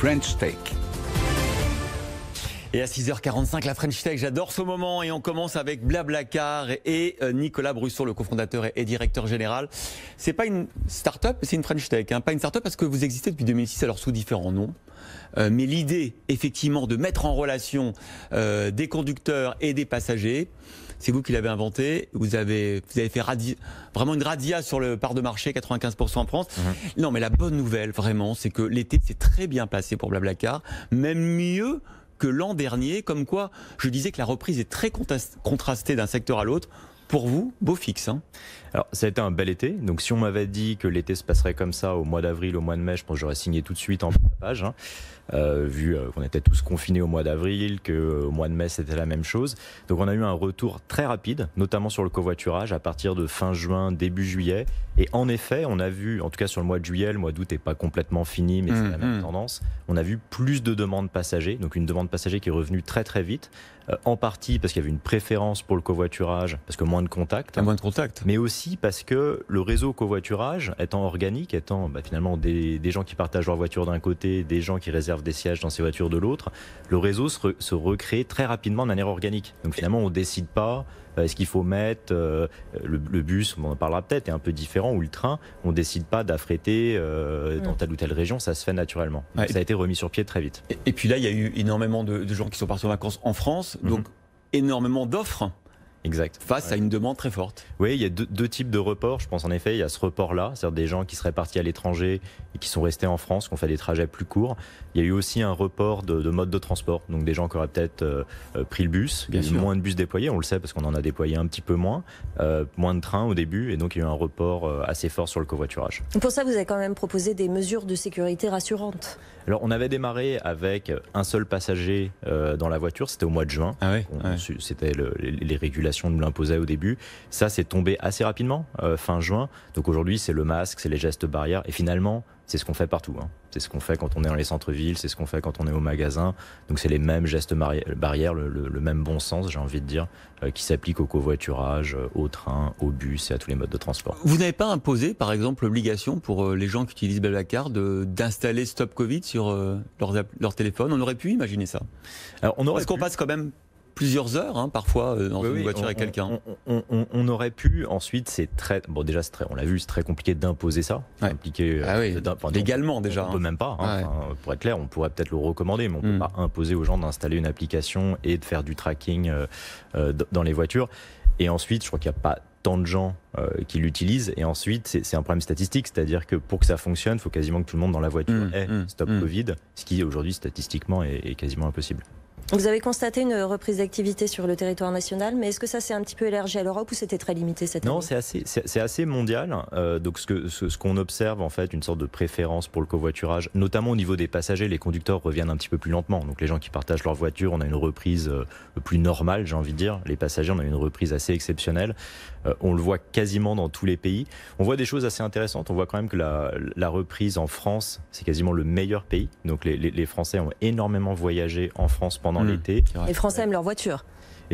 French Tech. Et à 6h45, la French Tech, j'adore ce moment. Et on commence avec Blablacar et Nicolas Brusson, le cofondateur et directeur général. C'est pas une start-up, c'est une French Tech. Pas une start-up parce que vous existez depuis 2006, alors sous différents noms. Mais l'idée, effectivement, de mettre en relation des conducteurs et des passagers, c'est vous qui l'avez inventé. Vous avez fait vraiment une radia sur le part de marché, 95% en France. Non, mais la bonne nouvelle, vraiment, c'est que l'été s'est très bien passé pour Blablacar, même mieux que l'an dernier, comme quoi je disais que la reprise est très contrastée d'un secteur à l'autre. Pour vous, beau fixe. Alors, ça a été un bel été. Donc, si on m'avait dit que l'été se passerait comme ça au mois d'avril, au mois de mai, je pense que j'aurais signé tout de suite en page. Vu qu'on était tous confinés au mois d'avril, qu'au mois de mai, c'était la même chose. Donc, on a eu un retour très rapide, notamment sur le covoiturage, à partir de fin juin, début juillet. Et en effet, on a vu, en tout cas sur le mois de juillet, le mois d'août n'est pas complètement fini, mais c'est la même tendance. On a vu plus de demandes passagers, donc une demande passager qui est revenue très très vite. En partie parce qu'il y avait une préférence pour le covoiturage, parce que moins de contacts. Moins de contacts. Mais aussi parce que le réseau covoiturage, étant organique, étant finalement des gens qui partagent leur voiture d'un côté, des gens qui réservent des sièges dans ces voitures de l'autre, le réseau se recrée très rapidement de manière organique. Donc finalement, on ne décide pas. Est-ce qu'il faut mettre le bus, on en parlera peut-être, est un peu différent, ou le train, on ne décide pas d'affréter dans telle ou telle région, ça se fait naturellement. Donc, ça a été remis sur pied très vite. Et puis là, il y a eu énormément de gens qui sont partis en vacances en France, donc énormément d'offres. Exact. Face à une demande très forte. Oui, il y a deux types de reports. Je pense en effet, il y a ce report-là, c'est-à-dire des gens qui seraient partis à l'étranger et qui sont restés en France, qui ont fait des trajets plus courts. Il y a eu aussi un report de mode de transport, donc des gens qui auraient peut-être pris le bus. Il y a eu moins de bus déployés, on le sait parce qu'on en a déployé un petit peu moins de trains au début, et donc il y a eu un report assez fort sur le covoiturage. Pour ça, vous avez quand même proposé des mesures de sécurité rassurantes. Alors, on avait démarré avec un seul passager dans la voiture, c'était au mois de juin. C'était les régulations nous l'imposaient au début. Ça, c'est tombé assez rapidement, fin juin. Donc aujourd'hui, c'est le masque, c'est les gestes barrières. Et finalement, c'est ce qu'on fait partout. C'est ce qu'on fait quand on est dans les centres-villes, c'est ce qu'on fait quand on est au magasin. Donc c'est les mêmes gestes barrières, le même bon sens, j'ai envie de dire, qui s'applique au covoiturage, au train, au bus et à tous les modes de transport. Vous n'avez pas imposé, par exemple, l'obligation pour les gens qui utilisent Blablacar d'installer Stop Covid sur leur téléphone? On aurait pu imaginer ça. Alors, Parce qu'on passe quand même plusieurs heures, parfois, dans une voiture avec quelqu'un. On aurait pu. Ensuite, c'est très. Bon, déjà, on l'a vu, c'est très compliqué d'imposer ça. Légalement, déjà. On peut même pas. Pour être clair, on pourrait peut-être le recommander, mais on peut pas imposer aux gens d'installer une application et de faire du tracking dans les voitures. Et ensuite, je crois qu'il n'y a pas tant de gens qui l'utilisent. Et ensuite, c'est un problème statistique, c'est-à-dire que pour que ça fonctionne, il faut quasiment que tout le monde dans la voiture ait Stop Covid, ce qui aujourd'hui, statistiquement, est quasiment impossible. Vous avez constaté une reprise d'activité sur le territoire national, mais est-ce que ça s'est un petit peu élargi à l'Europe ou c'était très limité cette année? Non, c'est assez mondial. Donc ce qu'on observe, en fait, une sorte de préférence pour le covoiturage, notamment au niveau des passagers. Les conducteurs reviennent un petit peu plus lentement. Donc les gens qui partagent leur voiture, on a une reprise plus normale, j'ai envie de dire. Les passagers, on a une reprise assez exceptionnelle. On le voit quasiment dans tous les pays. On voit des choses assez intéressantes. On voit quand même que la reprise en France, c'est quasiment le meilleur pays. Donc les Français ont énormément voyagé en France pendant l'été. Les Français aiment leur voiture.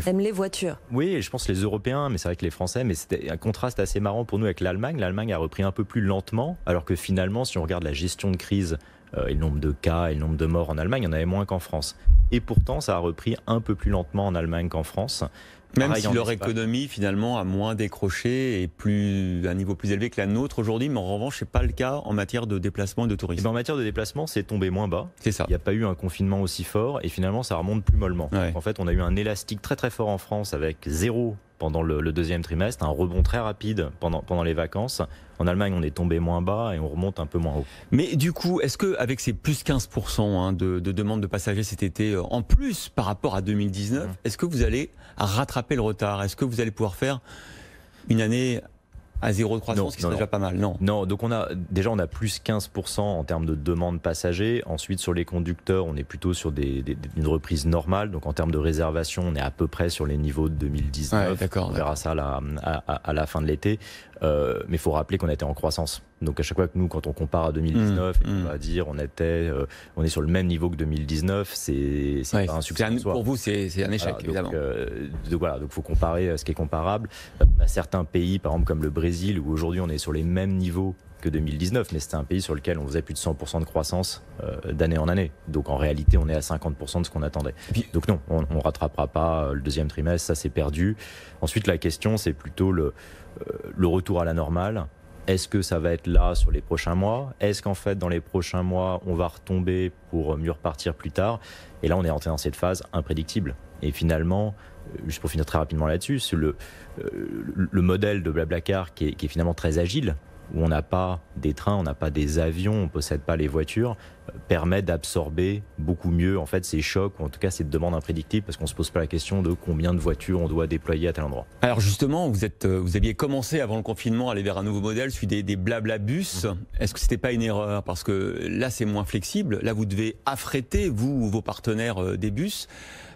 Aiment les voitures. Oui, et je pense les Européens, mais c'est vrai que les Français, mais c'était un contraste assez marrant pour nous avec l'Allemagne. L'Allemagne a repris un peu plus lentement, alors que finalement, si on regarde la gestion de crise et le nombre de cas et le nombre de morts en Allemagne, il y en avait moins qu'en France. Et pourtant, ça a repris un peu plus lentement en Allemagne qu'en France. Même si leur économie, finalement, a moins décroché et à un niveau plus élevé que la nôtre aujourd'hui, mais en revanche, ce n'est pas le cas en matière de déplacement et de tourisme. En matière de déplacement, c'est tombé moins bas. C'est ça. Il n'y a pas eu un confinement aussi fort et finalement, ça remonte plus mollement. En fait, on a eu un élastique très très fort en France avec 0 pendant le deuxième trimestre, un rebond très rapide pendant les vacances. En Allemagne, on est tombé moins bas et on remonte un peu moins haut. Mais du coup, est-ce qu'avec ces plus 15% de demandes de passagers cet été, en plus par rapport à 2019, est-ce que vous allez rattraper le retard? Est-ce que vous allez pouvoir faire une année à zéro de croissance, ce qui serait déjà pas mal? Non, donc on a plus 15% en termes de demandes passagers. Ensuite, sur les conducters, on est plutôt sur une reprise normale. Donc en termes de réservation, on est à peu près sur les niveaux de 2019. On verra ça à la fin de l'été. Mais il faut rappeler qu'on était en croissance. Donc à chaque fois que nous, quand on compare à 2019, on va dire on est sur le même niveau que 2019, c'est pas un succès. Pour vous, c'est un échec, évidemment. Donc il faut comparer ce qui est comparable. On a certains pays, par exemple comme le Brésil, où aujourd'hui on est sur les mêmes niveaux que 2019, mais c'était un pays sur lequel on faisait plus de 100% de croissance d'année en année. Donc en réalité, on est à 50% de ce qu'on attendait. Donc non, on ne rattrapera pas le deuxième trimestre, ça c'est perdu. Ensuite, la question, c'est plutôt le retour à la normale. Est-ce que ça va être là sur les prochains mois? Est-ce qu'en fait, dans les prochains mois, on va retomber pour mieux repartir plus tard? Et là, on est entré dans cette phase imprédictible. Et finalement, juste pour finir très rapidement là-dessus, le modèle de Blablacar qui est finalement très agile, où on n'a pas des trains, on n'a pas des avions, on ne possède pas les voitures, permet d'absorber beaucoup mieux en fait ces chocs, ou en tout cas cette demande imprédictible, parce qu'on ne se pose pas la question de combien de voitures on doit déployer à tel endroit. Alors justement, vous aviez commencé avant le confinement à aller vers un nouveau modèle, celui des Blablabus. Est-ce que c'était pas une erreur? Parce que là, c'est moins flexible. Là, vous devez affréter, vous ou vos partenaires, des bus.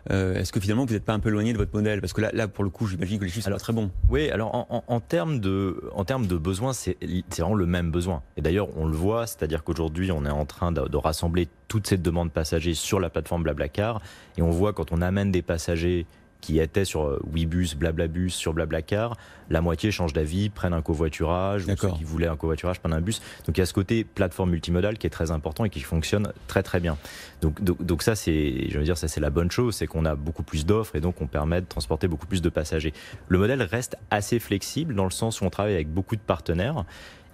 Est-ce que finalement vous n'êtes pas un peu éloigné de votre modèle? Parce que là pour le coup, j'imagine que les chiffres sont pas très bons. Oui, alors en termes de besoins, c'est vraiment le même besoin. Et d'ailleurs, on le voit, c'est-à-dire qu'aujourd'hui, on est en train de rassembler toute cette demande passagers sur la plateforme Blablacar. Et on voit quand on amène des passagers qui étaient sur Ouibus, Blablabus, sur Blablacar, la moitié changent d'avis, prennent un covoiturage, ou ceux qui voulaient un covoiturage prennent un bus. Donc il y a ce côté plateforme multimodale qui est très important et qui fonctionne très très bien. Donc ça, je veux dire, ça c'est la bonne chose, c'est qu'on a beaucoup plus d'offres et donc on permet de transporter beaucoup plus de passagers. Le modèle reste assez flexible dans le sens où on travaille avec beaucoup de partenaires.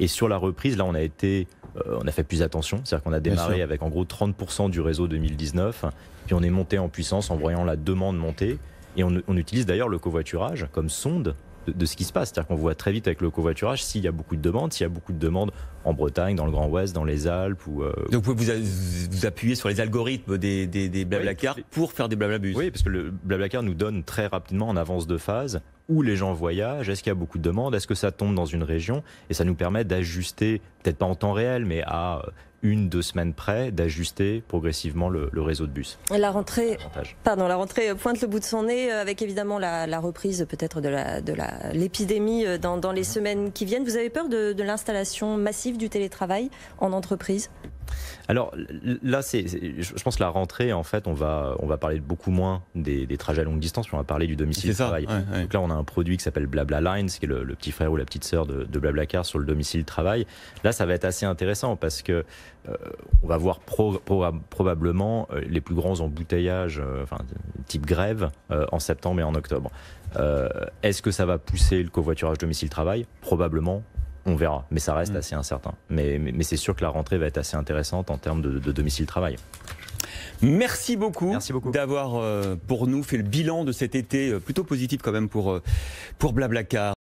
Et sur la reprise, là, on a fait plus attention. C'est-à-dire qu'on a démarré avec en gros 30% du réseau 2019, puis on est monté en puissance en voyant la demande monter. Et on utilise d'ailleurs le covoiturage comme sonde de ce qui se passe. C'est-à-dire qu'on voit très vite avec le covoiturage s'il y a beaucoup de demandes, en Bretagne, dans le Grand Ouest, dans les Alpes. Donc vous pouvez vous appuyer sur les algorithmes des Blablacar pour faire des Blablabus. Oui, parce que le Blablacar nous donne très rapidement en avance de phase où les gens voyagent, est-ce qu'il y a beaucoup de demandes, est-ce que ça tombe dans une région, et ça nous permet d'ajuster, peut-être pas en temps réel, mais à 1-2 semaines près, d'ajuster progressivement le réseau de bus. La rentrée pointe le bout de son nez, avec évidemment la reprise peut-être de l'épidémie dans les semaines qui viennent. Vous avez peur de l'installation massive du télétravail en entreprise? Alors là, je pense que la rentrée, en fait, on va parler beaucoup moins des trajets à longue distance, puis on va parler du domicile travail. Ouais. Donc là, on a un produit qui s'appelle Blabla Lines, qui est le petit frère ou la petite sœur de Blablacar sur le domicile travail. Là, ça va être assez intéressant parce que on va voir probablement les plus grands embouteillages, type grève, en septembre et en octobre. Est-ce que ça va pousser le covoiturage domicile travail? Probablement. On verra, mais ça reste assez incertain. Mais c'est sûr que la rentrée va être assez intéressante en termes de domicile travail. Merci beaucoup, d'avoir pour nous fait le bilan de cet été plutôt positif quand même pour Blablacar.